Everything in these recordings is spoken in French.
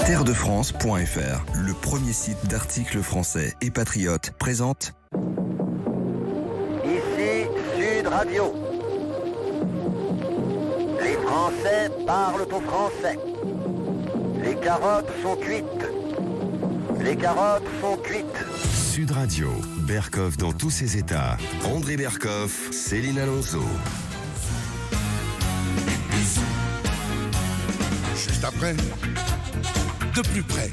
Terredefrance.fr, le premier site d'articles français et patriotes, présente Ici Sud Radio. Les Français parlent au français. Les carottes sont cuites. Les carottes sont cuites. Sud Radio, Berkoff dans tous ses états. André Berkoff, Céline Alonso. Juste après, de plus près,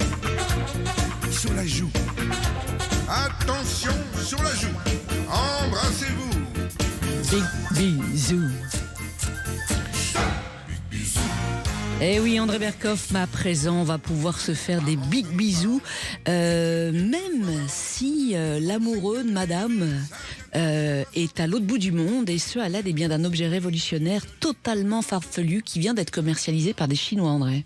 sur la joue. Attention sur la joue. Embrassez-vous. Big bisous. Eh oui, André Berkoff, à présent, on va pouvoir se faire des big bisous, même si l'amoureux de madame est à l'autre bout du monde, et ce, à l'aide bien d'un objet révolutionnaire totalement farfelu qui vient d'être commercialisé par des Chinois, André.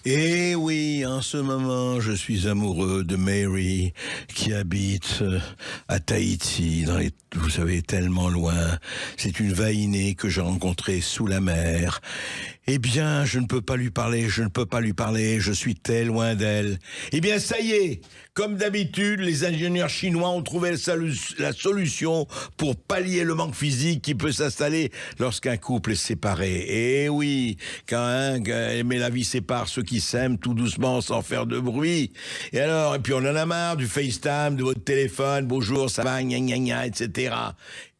Eh oui, en ce moment, je suis amoureux de Mary, qui habite à Tahiti, vous savez, tellement loin. C'est une vainée que j'ai rencontrée sous la mer. Eh bien, je ne peux pas lui parler, je suis très loin d'elle. Eh bien, ça y est, comme d'habitude, les ingénieurs chinois ont trouvé la solution pour pallier le manque physique qui peut s'installer lorsqu'un couple est séparé. Eh oui, mais la vie sépare ceux qui s'aiment tout doucement sans faire de bruit. Et puis on en a marre du FaceTime, de votre téléphone, bonjour, ça va, gna gna gna, etc.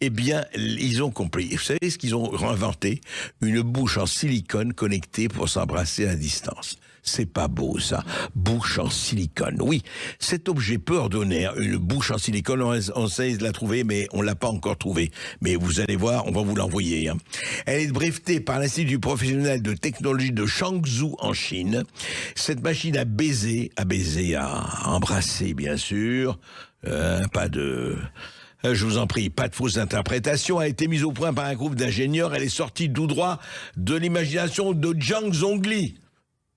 Eh bien, ils ont compris. Vous savez ce qu'ils ont inventé? Une bouche en silicone connectée pour s'embrasser à distance. C'est pas beau, ça. Bouche en silicone. Oui, cet objet peut ordonner une bouche en silicone. On essaie de la trouver, mais on l'a pas encore trouvée. Mais vous allez voir, on va vous l'envoyer. Elle est brevetée par l'Institut professionnel de technologie de Changzhou en Chine. Cette machine à baiser, à embrasser, bien sûr. Je vous en prie, pas de fausse interprétation, a été mise au point par un groupe d'ingénieurs. Elle est sortie tout droit de l'imagination de Zhang Zhongli,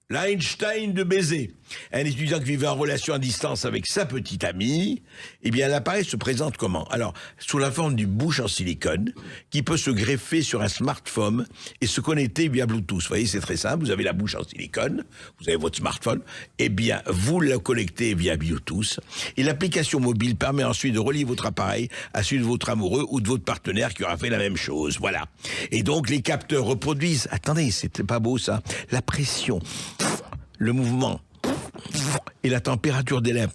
l'Einstein de baiser. Un étudiant qui vivait en relation à distance avec sa petite amie, eh bien l'appareil se présente comment? Alors, sous la forme d'une bouche en silicone qui peut se greffer sur un smartphone et se connecter via Bluetooth. Vous voyez, c'est très simple, vous avez la bouche en silicone, vous avez votre smartphone, eh bien vous la connectez via Bluetooth et l'application mobile permet ensuite de relier votre appareil à celui de votre amoureux ou de votre partenaire qui aura fait la même chose. Voilà. Et donc les capteurs reproduisent, attendez, c'était pas beau ça, la pression, le mouvement et la température des lèvres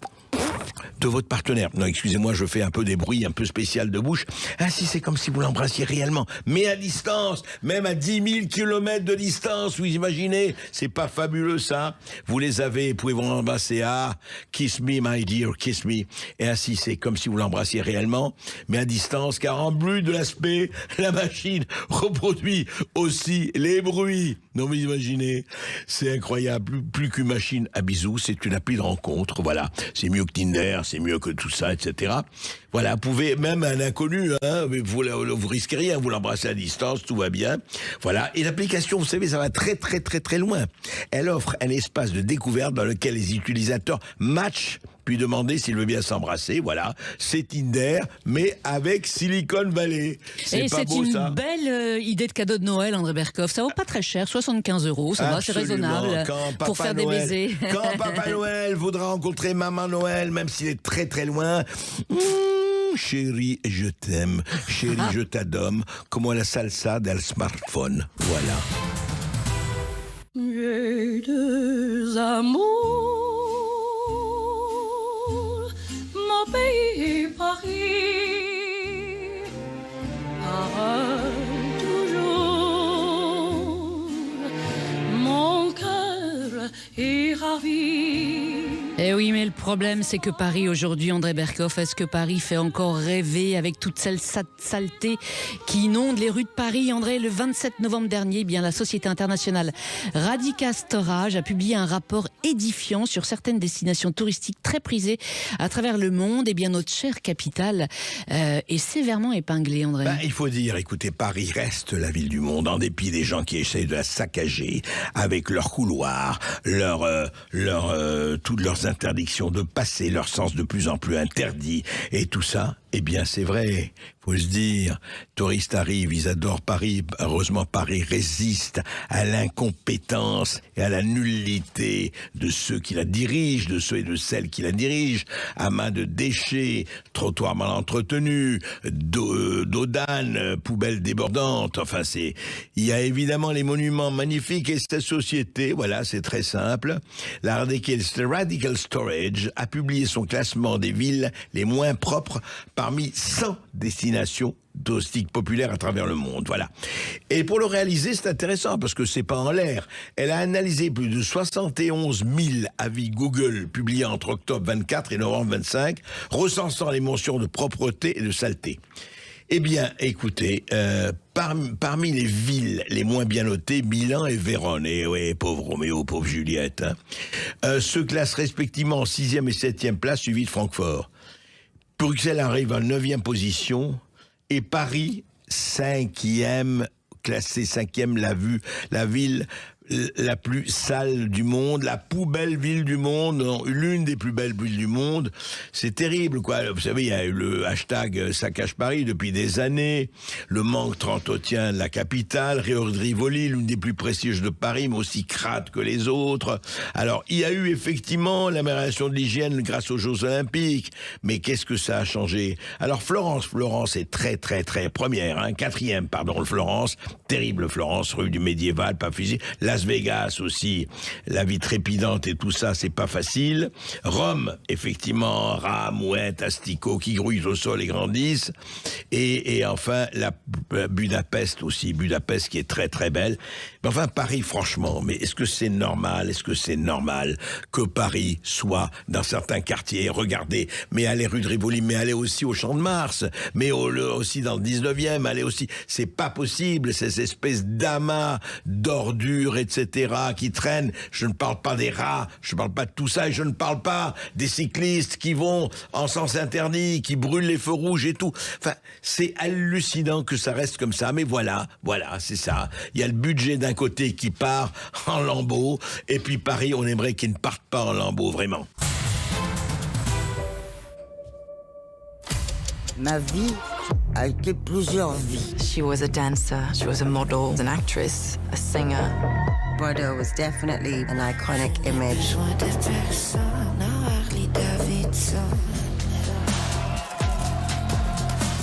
de votre partenaire. Non, excusez-moi, je fais un peu des bruits un peu spécial de bouche. Ainsi, c'est comme si vous l'embrassiez réellement, mais à distance, même à 10 000 kilomètres de distance, vous imaginez? C'est pas fabuleux, ça? Vous les avez, pouvez-vous embrasser? Ah, kiss me, my dear, kiss me. Et ainsi, c'est comme si vous l'embrassiez réellement, mais à distance, car en plus de l'aspect, la machine reproduit aussi les bruits. Non, vous imaginez? C'est incroyable. Plus qu'une machine à bisous, c'est une appli de rencontre, voilà. C'est mieux que Tinder, c'est mieux que tout ça, etc. Voilà, vous pouvez, même un inconnu, vous risquez rien, vous l'embrassez à distance, tout va bien. Voilà, et l'application, vous savez, ça va très très très très loin. Elle offre un espace de découverte dans lequel les utilisateurs matchent, puis demander s'il veut bien s'embrasser. Voilà, c'est Tinder, mais avec Silicon Valley. C'est pas beau, ça? C'est une belle idée de cadeau de Noël, André Berkoff. Ça vaut pas très cher, 75 €, ça va, c'est raisonnable pour faire des baisers. Quand Papa Noël voudra rencontrer Maman Noël, même s'il est très très loin, chérie, je t'aime, chérie, je t'adore, comme la salsa del smartphone. Voilà. J'ai deux amours, mon pays Paris, toujours, mon cœur est ravi. Eh oui, mais le problème, c'est que Paris, aujourd'hui, André Berkoff, est-ce que Paris fait encore rêver avec toute cette saleté qui inonde les rues de Paris? André, le 27 novembre dernier, bien, la Société internationale Radica Storage a publié un rapport édifiant sur certaines destinations touristiques très prisées à travers le monde. Et bien, notre chère capitale est sévèrement épinglée, André. Il faut dire, écoutez, Paris reste la ville du monde, en dépit des gens qui essayent de la saccager avec leurs couloirs, toutes leurs interdictions de passer, leur sens de plus en plus interdit et tout ça. Eh bien, c'est vrai, faut se dire, touristes arrivent, ils adorent Paris. Heureusement, Paris résiste à l'incompétence et à la nullité de ceux qui la dirigent, de ceux et de celles qui la dirigent, à main de déchets, trottoirs mal entretenus, d'eau d'âne, poubelles débordantes. Enfin, il y a évidemment les monuments magnifiques et cette société, voilà, c'est très simple. La Radical Storage a publié son classement des villes les moins propres parmi 100 destinations touristiques populaires à travers le monde, voilà. Et pour le réaliser, c'est intéressant parce que c'est pas en l'air. Elle a analysé plus de 71 000 avis Google publiés entre octobre 24 et novembre 25, recensant les mentions de propreté et de saleté. Eh bien, écoutez, parmi les villes les moins bien notées, Milan et Vérone, et ouais, pauvre Roméo, pauvre Juliette, se classent respectivement en 6e et 7e place, suivi de Francfort. Bruxelles arrive en 9e position, et Paris, 5e, classé 5e, la ville la plus sale du monde, la poubelle ville du monde, l'une des plus belles villes du monde. C'est terrible, quoi. Vous savez, il y a eu le hashtag Saccage Paris depuis des années, le manque d'entretien de la capitale, Rio de Rivoli, l'une des plus prestigieuses de Paris, mais aussi crade que les autres. Alors, il y a eu effectivement l'amélioration de l'hygiène grâce aux Jeux Olympiques, mais qu'est-ce que ça a changé? Alors, Florence est très, très, très première, 4e, pardon, Florence, terrible Florence, rue du médiéval, pas fusil. Las Vegas aussi, la vie trépidante et tout ça, c'est pas facile. Rome, effectivement, rats, mouettes, asticots qui grouillent au sol et grandissent. Et enfin, la Budapest aussi, Budapest qui est très très belle. Mais enfin, Paris, franchement, mais est-ce que c'est normal que Paris soit dans certains quartiers, regardez, mais allez rue de Rivoli, mais allez aussi au Champ de Mars, mais aussi dans le 19e, allez aussi, c'est pas possible, ces espèces d'amas d'ordures, etc., qui traînent. Je ne parle pas des rats, je ne parle pas de tout ça, et je ne parle pas des cyclistes qui vont en sens interdit, qui brûlent les feux rouges et tout. Enfin, c'est hallucinant que ça reste comme ça, mais voilà, c'est ça. Il y a le budget d'un côté qui part en lambeaux, et puis Paris, on aimerait qu'il ne parte pas en lambeaux, vraiment. Ma vie a été plusieurs vies. She was a dancer, she was a model, an actress, a singer. Bordeaux was definitely an iconic image.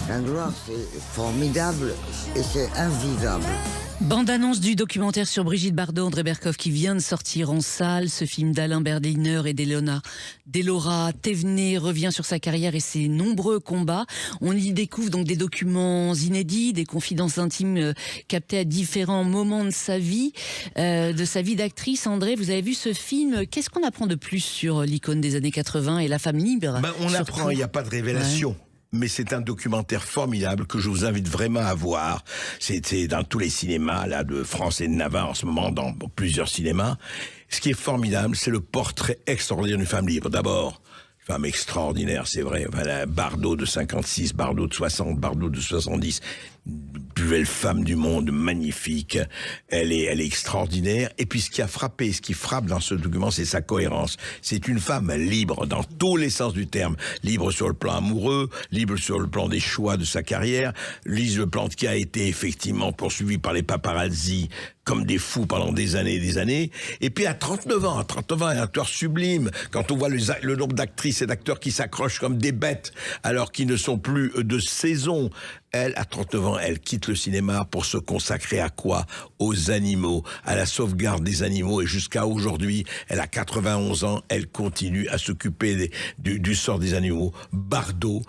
L'endroit, c'est formidable et c'est invivable. Bande-annonce du documentaire sur Brigitte Bardot, André Berkoff, qui vient de sortir en salle. Ce film d'Alain Berliner et d'Elora Thévenet revient sur sa carrière et ses nombreux combats. On y découvre donc des documents inédits, des confidences intimes captées à différents moments de sa vie d'actrice. André, vous avez vu ce film. Qu'est-ce qu'on apprend de plus sur l'icône des années 80 et la femme libre? On apprend, il n'y a pas de révélation. Ouais. Mais c'est un documentaire formidable que je vous invite vraiment à voir. C'est dans tous les cinémas là de France et de Navarre en ce moment, dans plusieurs cinémas. Ce qui est formidable, c'est le portrait extraordinaire d'une femme libre. D'abord, femme extraordinaire, c'est vrai. Voilà, Bardot de 56, Bardot de 60, Bardot de 70. Plus belle femme du monde, magnifique. Elle est extraordinaire. Et puis ce qui frappe dans ce document, c'est sa cohérence. C'est une femme libre dans tous les sens du terme. Libre sur le plan amoureux, libre sur le plan des choix de sa carrière, libre sur le plan qui a été effectivement poursuivi par les paparazzi comme des fous pendant des années et des années. Et puis à 39 ans, un acteur sublime. Quand on voit le nombre d'actrices et d'acteurs qui s'accrochent comme des bêtes alors qu'ils ne sont plus de saison. Elle, à 39 ans, elle quitte le cinéma pour se consacrer à quoi? Aux animaux, à la sauvegarde des animaux. Et jusqu'à aujourd'hui, elle a 91 ans, elle continue à s'occuper du sort des animaux. Bardot,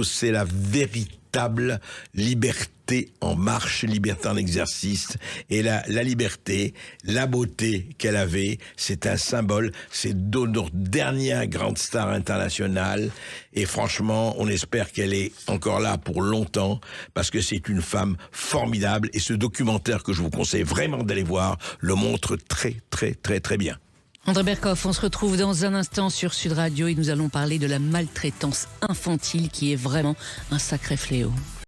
c'est la véritable liberté en marche, liberté en exercice. Et la liberté, la beauté qu'elle avait, c'est un symbole. C'est notre dernière grande star internationale. Et franchement, on espère qu'elle est encore là pour longtemps, parce que c'est une femme formidable. Et ce documentaire que je vous conseille vraiment d'aller voir le montre très, très, très, très bien. André Berkoff, on se retrouve dans un instant sur Sud Radio et nous allons parler de la maltraitance infantile qui est vraiment un sacré fléau.